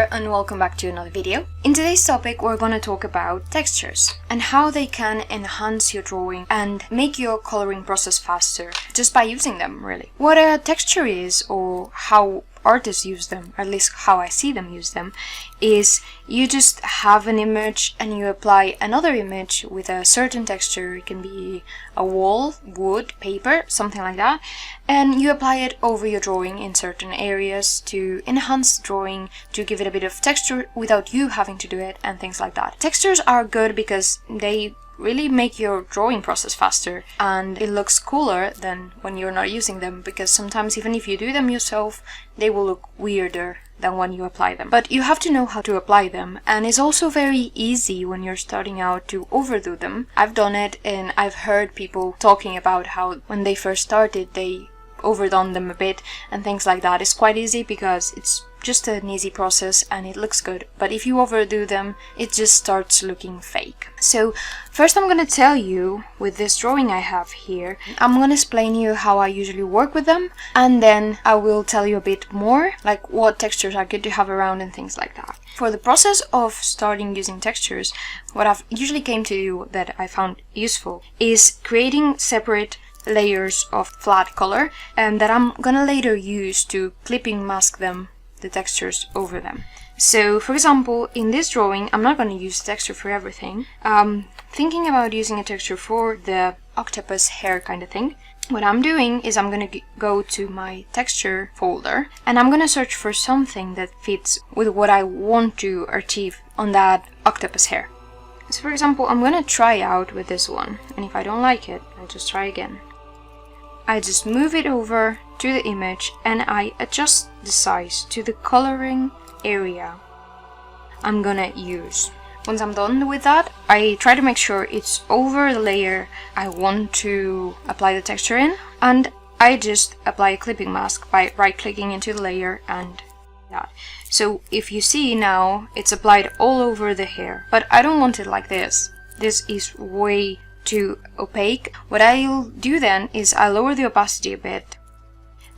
there, and welcome back to another video. In today's topic we're going to talk about textures and how they can enhance your drawing and make your coloring process faster just by using them, really. What a texture is, or how artists use them, or at least how I see them use them, is you just have an image and you apply another image with a certain texture. It can be a wall, wood, paper, something like that, and you apply it over your drawing in certain areas to enhance the drawing, to give it a bit of texture without you having to do it, and things like that. Textures are good because they really make your drawing process faster, and it looks cooler than when you're not using them, because sometimes even if you do them yourself, they will look weirder than when you apply them. But you have to know how to apply them, and it's also very easy when you're starting out to overdo them. I've done it, and I've heard people talking about how when they first started they overdone them a bit and things like that. It's quite easy because it's just an easy process and it looks good, but if you overdo them it just starts looking fake. So first I'm gonna tell you, with this drawing I have here, I'm gonna explain you how I usually work with them, and then I will tell you a bit more, like what textures are good to have around and things like that. For the process of starting using textures, what I've usually came to do that I found useful is creating separate layers of flat color, and that I'm gonna later use to clipping mask them, the textures over them. So for example, in this drawing I'm not going to use texture for everything. Thinking about using a texture for the octopus hair kind of thing. What I'm doing is I'm going to go to my texture folder and I'm going to search for something that fits with what I want to achieve on that octopus hair. So for example, I'm going to try out with this one, and if I don't like it, I'll just try again. I just move it over to the image and I adjust the size to the coloring area I'm gonna use. Once I'm done with that, I try to make sure it's over the layer I want to apply the texture in, and I just apply a clipping mask by right-clicking into the layer and that. So if you see now, it's applied all over the hair, but I don't want it like this. This is way too opaque. What I'll do then is I'll lower the opacity a bit,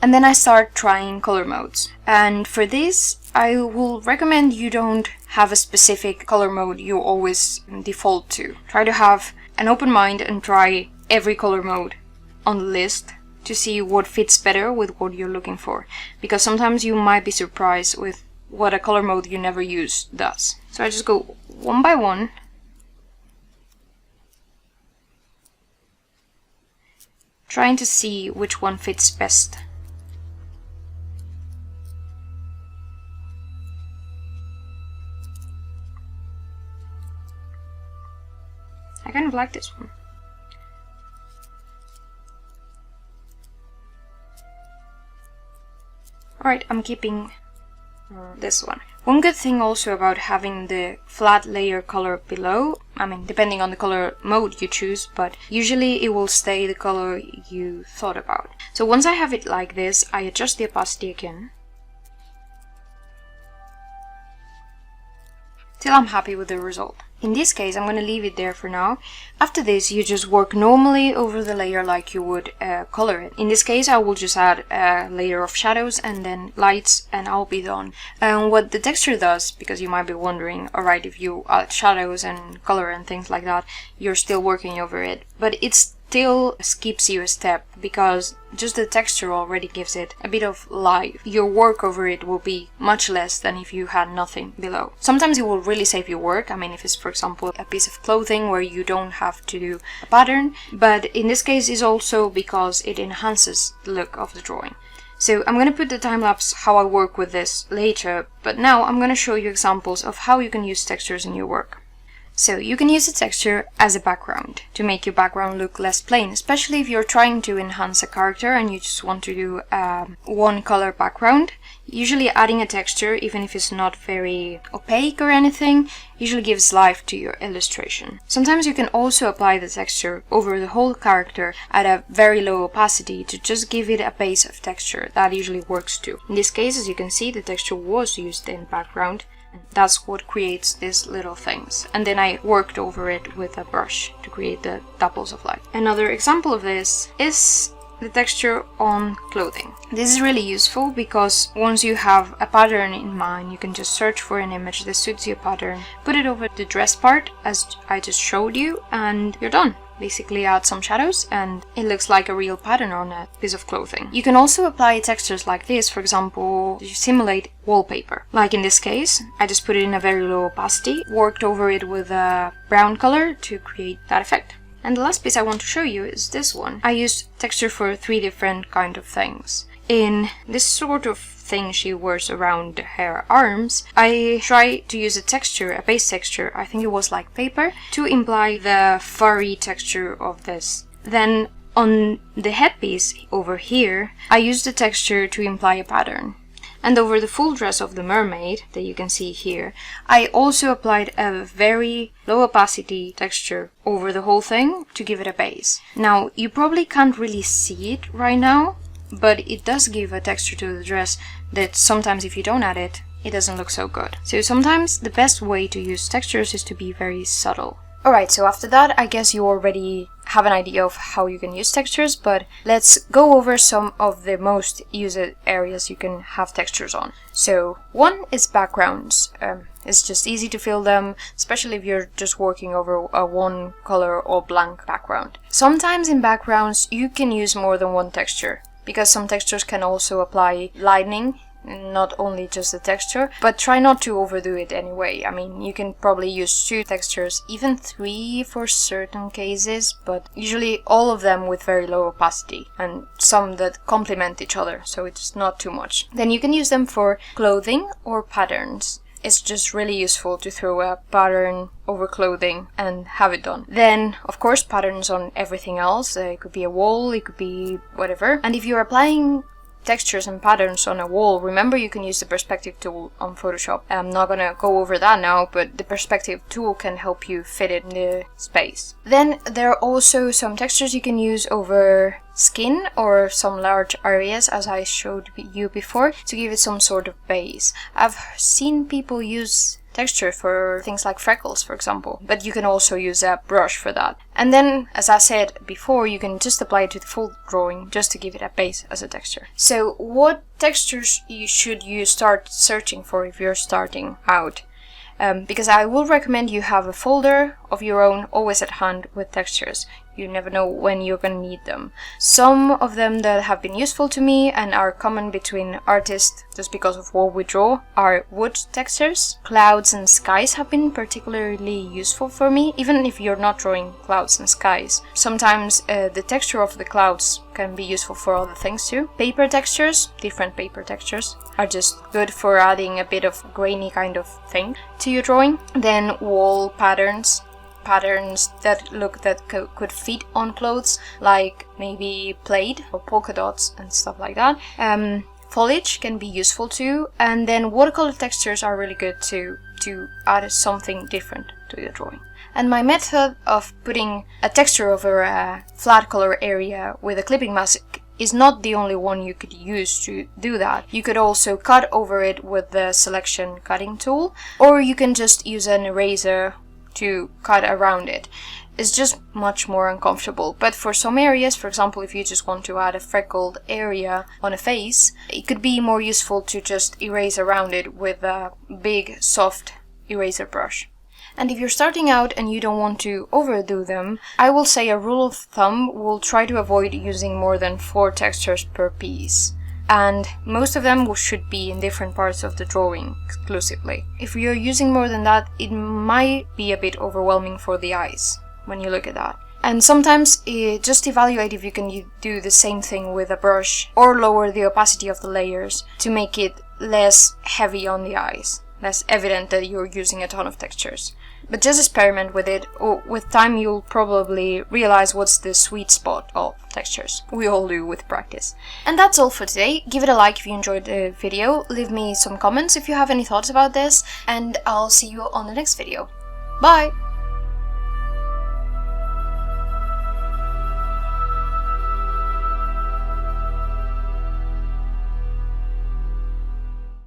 and then I start trying color modes. And for this I will recommend you don't have a specific color mode you always default to. Try to have an open mind and try every color mode on the list to see what fits better with what you're looking for, because sometimes you might be surprised with what a color mode you never use does. So I just go one by one, trying to see which one fits best. I kind of like this one. Alright, I'm keeping this one. One good thing also about having the flat layer color below, I mean depending on the color mode you choose, but usually it will stay the color you thought about. So once I have it like this, I adjust the opacity again till I'm happy with the result. In this case, I'm going to leave it there for now. After this, you just work normally over the layer like you would color it. In this case, I will just add a layer of shadows and then lights, and I'll be done. And what the texture does, because you might be wondering, alright, if you add shadows and color and things like that, you're still working over it. But it still skips you a step, because just the texture already gives it a bit of life. Your work over it will be much less than if you had nothing below. Sometimes it will really save your work. I mean, if it's, for example, a piece of clothing where you don't have to do a pattern, but in this case it's also because it enhances the look of the drawing. So I'm going to put the time-lapse how I work with this later, but now I'm going to show you examples of how you can use textures in your work. So you can use a texture as a background to make your background look less plain, especially if you're trying to enhance a character and you just want to do one color background. Usually adding a texture, even if it's not very opaque or anything, usually gives life to your illustration. Sometimes you can also apply the texture over the whole character at a very low opacity to just give it a base of texture. That usually works too. In this case, as you can see, the texture was used in the background. That's what creates these little things, and then I worked over it with a brush to create the doubles of light. Another example of this is the texture on clothing. This is really useful because once you have a pattern in mind, you can just search for an image that suits your pattern, put it over the dress part as I just showed you, and you're done. Basically add some shadows and it looks like a real pattern on a piece of clothing. You can also apply textures like this, for example, to simulate wallpaper. Like in this case, I just put it in a very low opacity, worked over it with a brown color to create that effect. And the last piece I want to show you is this one. I used texture for 3 different kind of things. In this sort of thing she wears around her arms, I try to use a texture, a base texture, I think it was like paper, to imply the furry texture of this. Then on the headpiece over here, I used the texture to imply a pattern. And over the full dress of the mermaid, that you can see here, I also applied a very low opacity texture over the whole thing to give it a base. Now, you probably can't really see it right now, but it does give a texture to the dress that sometimes if you don't add it, it doesn't look so good. So sometimes the best way to use textures is to be very subtle. Alright, so after that, I guess you already have an idea of how you can use textures, but let's go over some of the most used areas you can have textures on. So one is backgrounds. It's just easy to fill them, especially if you're just working over a one color or blank background. Sometimes in backgrounds you can use more than one texture, because some textures can also apply lighting, not only just the texture, but try not to overdo it anyway. I mean, you can probably use 2 textures, even 3 for certain cases, but usually all of them with very low opacity and some that complement each other, so it's not too much. Then you can use them for clothing or patterns. It's just really useful to throw a pattern over clothing and have it done. Then, of course, patterns on everything else. It could be a wall, it could be whatever. And if you're applying textures and patterns on a wall, remember you can use the perspective tool on Photoshop. I'm not gonna go over that now, but the perspective tool can help you fit it in the space. Then there are also some textures you can use over skin or some large areas, as I showed you before, to give it some sort of base. I've seen people use texture for things like freckles, for example, but you can also use a brush for that. And then, as I said before, you can just apply it to the full drawing just to give it a base as a texture. So what textures should you start searching for if you're starting out? Because I will recommend you have a folder of your own always at hand with textures. You never know when you're gonna need them. Some of them that have been useful to me and are common between artists just because of what we draw are wood textures. Clouds and skies have been particularly useful for me, even if you're not drawing clouds and skies. Sometimes the texture of the clouds can be useful for other things too. Paper textures, different paper textures, are just good for adding a bit of grainy kind of thing to your drawing. Then wall patterns that could fit on clothes, like maybe plaid or polka dots and stuff like that. Foliage can be useful too, and then watercolor textures are really good to add something different to your drawing. And my method of putting a texture over a flat color area with a clipping mask is not the only one you could use to do that. You could also cut over it with the selection cutting tool, or you can just use an eraser to cut around it. It's just much more uncomfortable. But for some areas, for example, if you just want to add a freckled area on a face, it could be more useful to just erase around it with a big, soft eraser brush. And if you're starting out and you don't want to overdo them, I will say a rule of thumb will try to avoid using more than 4 textures per piece. And most of them should be in different parts of the drawing exclusively. If you're using more than that, it might be a bit overwhelming for the eyes when you look at that. And sometimes just evaluate if you can do the same thing with a brush or lower the opacity of the layers to make it less heavy on the eyes, less evident that you're using a ton of textures. But just experiment with it. With time you'll probably realize what's the sweet spot of textures. We all do with practice. And that's all for today. Give it a like if you enjoyed the video. Leave me some comments if you have any thoughts about this. And I'll see you on the next video. Bye!